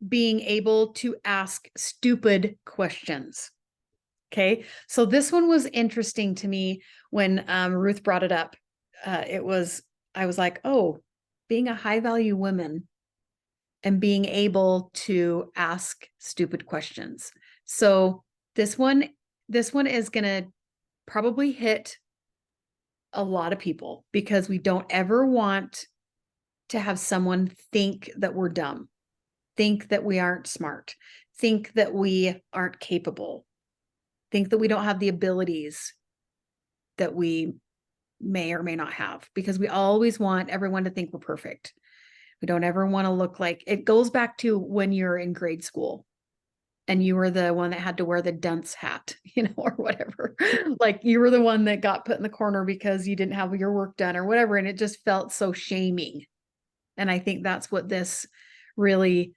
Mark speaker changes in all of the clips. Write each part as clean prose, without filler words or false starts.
Speaker 1: being able to ask stupid questions. Okay. So this one was interesting to me when Ruth brought it up. I was like, oh, being a high value woman and being able to ask stupid questions. So this one is going to probably hit a lot of people because we don't ever want to have someone think that we're dumb, think that we aren't smart, think that we aren't capable, think that we don't have the abilities that we may or may not have, because we always want everyone to think we're perfect. We don't ever want to look like, it goes back to when you're in grade school and you were the one that had to wear the dunce hat, or whatever. Like you were the one that got put in the corner because you didn't have your work done or whatever. And it just felt so shaming. And I think that's what this really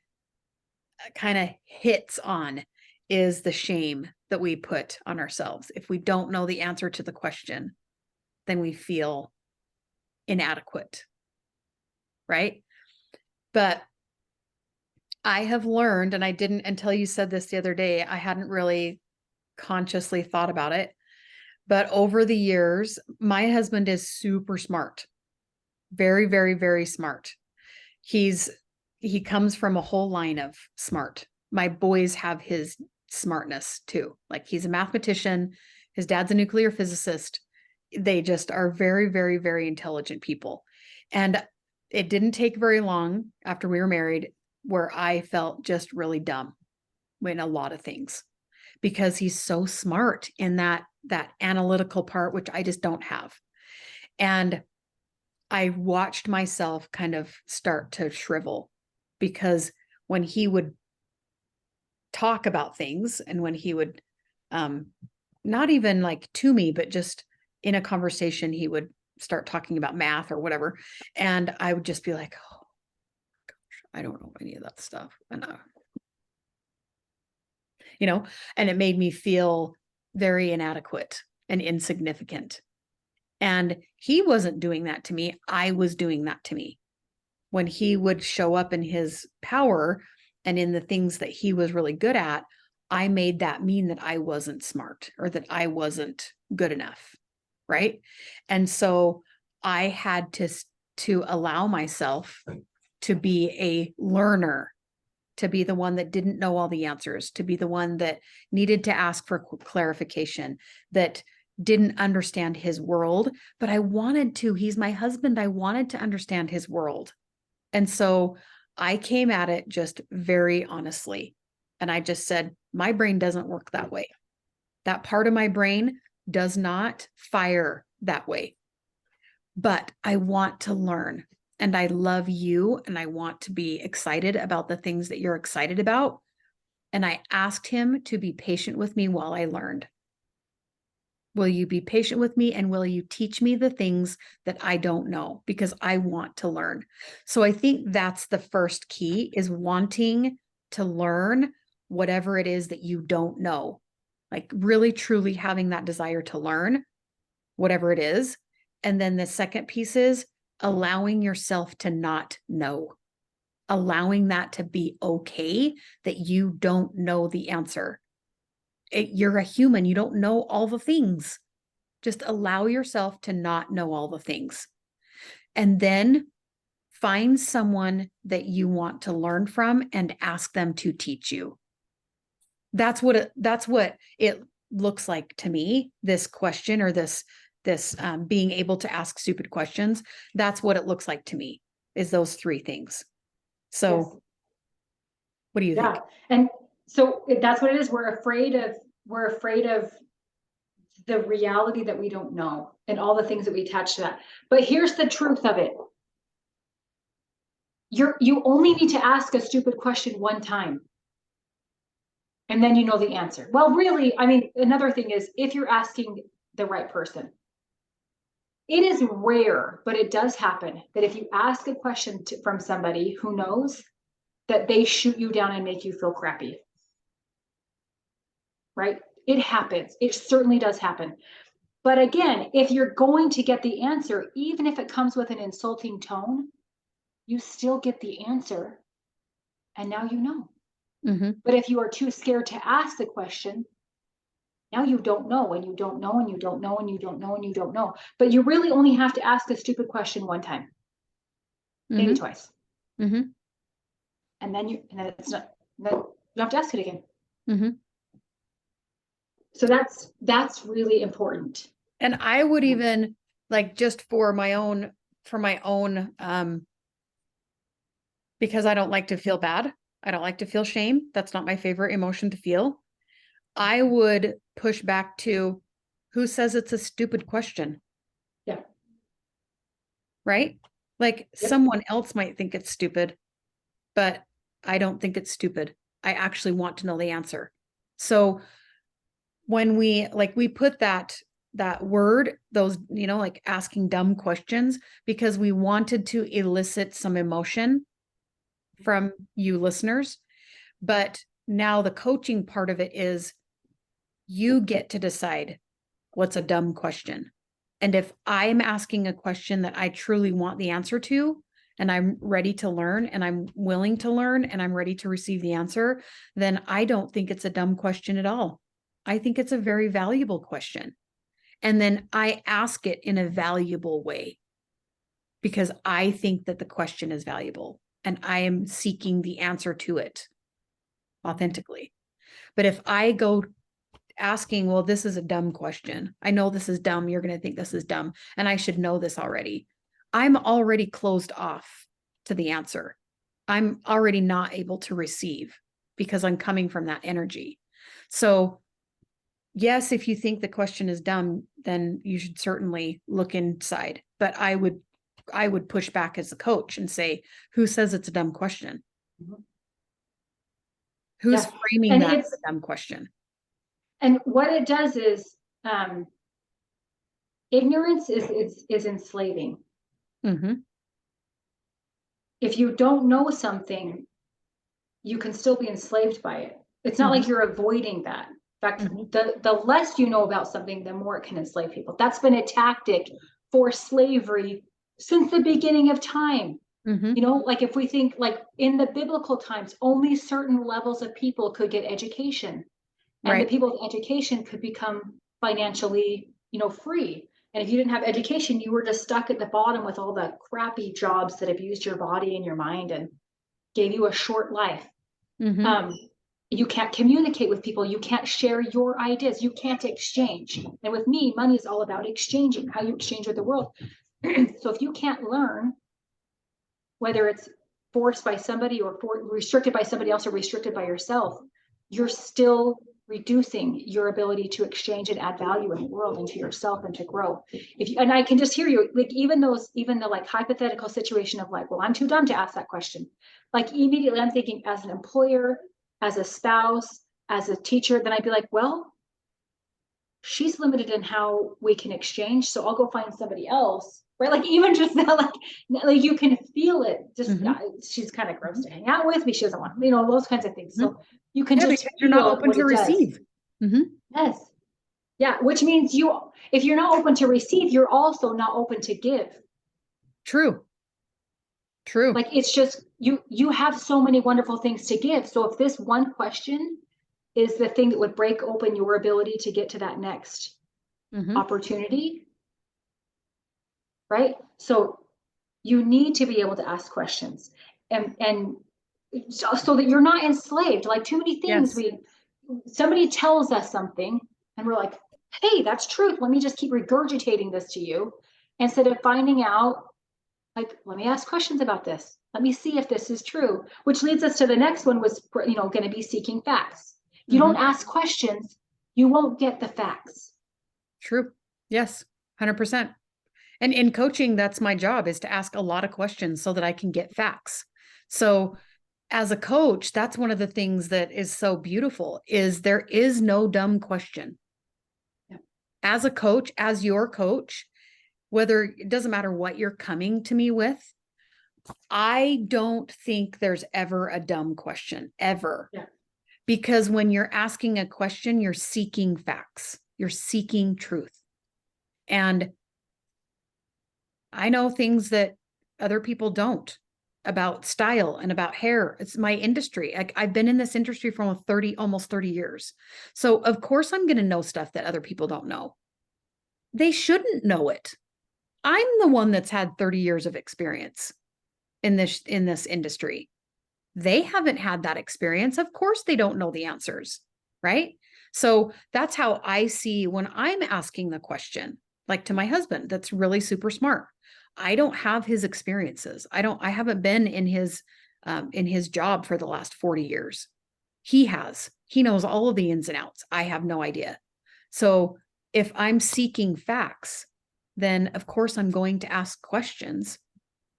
Speaker 1: kind of hits on, is the shame that we put on ourselves. If we don't know the answer to the question, then we feel inadequate, right? But I have learned, and I didn't until you said this the other day, I hadn't really consciously thought about it. But over the years, my husband is super smart. Very, very, very smart. He comes from a whole line of smart. My boys have his smartness too. Like he's a mathematician. His dad's a nuclear physicist. They just are very, very, very intelligent people. And it didn't take very long after we were married where I felt just really dumb in a lot of things, because he's so smart in that analytical part, which I just don't have. And I watched myself kind of start to shrivel, because when he would talk about things and when he would, not even like to me, but just in a conversation, he would start talking about math or whatever. And I would just be like, oh gosh, I don't know any of that stuff. And, and it made me feel very inadequate and insignificant. And he wasn't doing that to me. I was doing that to me. When he would show up in his power and in the things that he was really good at, I made that mean that I wasn't smart or that I wasn't good enough. Right. And so I had to allow myself to be a learner, to be the one that didn't know all the answers, to be the one that needed to ask for clarification, that didn't understand his world, but I wanted to. He's my husband. I wanted to understand his world. And so I came at it just very honestly. And I just said, my brain doesn't work that way. That part of my brain does not fire that way. But I want to learn, and I love you, and I want to be excited about the things that you're excited about. And I asked him to be patient with me while I learned. Will you be patient with me, and will you teach me the things that I don't know? Because I want to learn. So I think that's the first key, is wanting to learn whatever it is that you don't know. Like really, truly having that desire to learn whatever it is. And then the second piece is allowing yourself to not know, allowing that to be okay, that you don't know the answer. You're a human. You don't know all the things. Just allow yourself to not know all the things. And then find someone that you want to learn from and ask them to teach you. That's what it looks like to me, this question, or this being able to ask stupid questions. That's what it looks like to me, is those three things. So yes. What do you think?
Speaker 2: And so that's what it is. We're afraid of the reality that we don't know and all the things that we attach to that. But here's the truth of it. You only need to ask a stupid question one time, and then you know the answer. Well, really, I mean, another thing is, if you're asking the right person, it is rare, but it does happen that if you ask a question from somebody who knows, that they shoot you down and make you feel crappy. Right? It happens. It certainly does happen. But again, if you're going to get the answer, even if it comes with an insulting tone, you still get the answer. And now you know. But if you are too scared to ask the question, now you don't know, and you don't know, and you don't know, and you don't know, and you don't know. But you really only have to ask a stupid question one time, maybe twice. And then it's not, then you don't have to ask it again. So that's really important.
Speaker 1: And I would even, like, just for my own, because I don't like to feel bad. I don't like to feel shame. That's not my favorite emotion to feel. I would push back to, who says it's a stupid question?
Speaker 2: Yeah.
Speaker 1: Right? Like,
Speaker 2: Yep.
Speaker 1: someone else might think it's stupid, but I don't think it's stupid. I actually want to know the answer. So when we put that word, those, like asking dumb questions, because we wanted to elicit some emotion from you listeners. But now the coaching part of it is, you get to decide what's a dumb question. And if I'm asking a question that I truly want the answer to, and I'm ready to learn, and I'm willing to learn, and I'm ready to receive the answer, then I don't think it's a dumb question at all. I think it's a very valuable question. And then I ask it in a valuable way, because I think that the question is valuable and I am seeking the answer to it authentically. But if I go asking, well, this is a dumb question, I know this is dumb, you're going to think this is dumb, and I should know this already, I'm already closed off to the answer. I'm already not able to receive, because I'm coming from that energy. So yes, if you think the question is dumb, then you should certainly look inside. But I would push back as a coach and say, who says it's a dumb question? Who's framing that as a dumb question?
Speaker 2: And what it does is, ignorance is enslaving. If you don't know something, you can still be enslaved by it. It's not like you're avoiding that. In fact, the less you know about something, the more it can enslave people. That's been a tactic for slavery since the beginning of time. Like, if we think, like, in the biblical times, only certain levels of people could get education, and the people with education could become financially, free. And if you didn't have education, you were just stuck at the bottom with all the crappy jobs that abused your body and your mind and gave you a short life. You can't communicate with people. You can't share your ideas. You can't exchange. And with me, money is all about exchanging, how you exchange with the world. So if you can't learn, whether it's forced by somebody or restricted by somebody else or restricted by yourself, you're still reducing your ability to exchange and add value in the world and to yourself and to grow. And I can just hear you, like, even the like hypothetical situation of like, well, I'm too dumb to ask that question. Like, immediately I'm thinking, as an employer, as a spouse, as a teacher, then I'd be like, well, she's limited in how we can exchange, so I'll go find somebody else, right? Like, even just that, like you can feel it. Just she's kind of gross to hang out with. She doesn't want, those kinds of things. So you can just,
Speaker 1: you're not open to receive.
Speaker 2: Yes. Yeah. Which means if you're not open to receive, you're also not open to give.
Speaker 1: True.
Speaker 2: Like, it's just, you have so many wonderful things to give. So if this one question is the thing that would break open your ability to get to that next opportunity, right? So you need to be able to ask questions, and so that you're not enslaved. Like, too many things, somebody tells us something and we're like, hey, that's truth, let me just keep regurgitating this to you, instead of finding out, like, let me ask questions about this, let me see if this is true. Which leads us to the next one, was going to be seeking facts. If you don't ask questions, you won't get the facts.
Speaker 1: True. Yes, 100%. And in coaching, that's my job, is to ask a lot of questions so that I can get facts. So as a coach, that's one of the things that is so beautiful, is there is no dumb question. As a coach, as your coach, whether, it doesn't matter what you're coming to me with, I don't think there's ever a dumb question, ever. Because when you're asking a question, you're seeking facts, you're seeking truth. And I know things that other people don't. about style and about hair. It's my industry. I've been in this industry for almost 30 years. So of course I'm going to know stuff that other people don't know. They shouldn't know it. I'm the one that's had 30 years of experience in this industry. They haven't had that experience. Of course they don't know the answers, right? So that's how I see when I'm asking the question, like to my husband, that's really super smart. I don't have his experiences. I haven't been in his job for the last 40 years. He has. He knows all of the ins and outs. I have no idea. So if I'm seeking facts, then of course I'm going to ask questions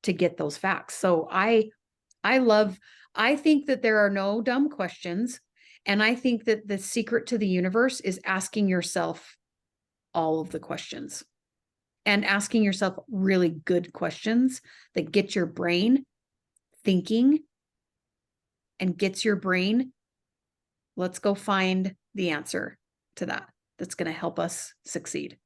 Speaker 1: to get those facts. So I think that there are no dumb questions. And I think that the secret to the universe is asking yourself all of the questions and asking yourself really good questions that get your brain thinking and gets your brain, let's go find the answer to that. That's going to help us succeed.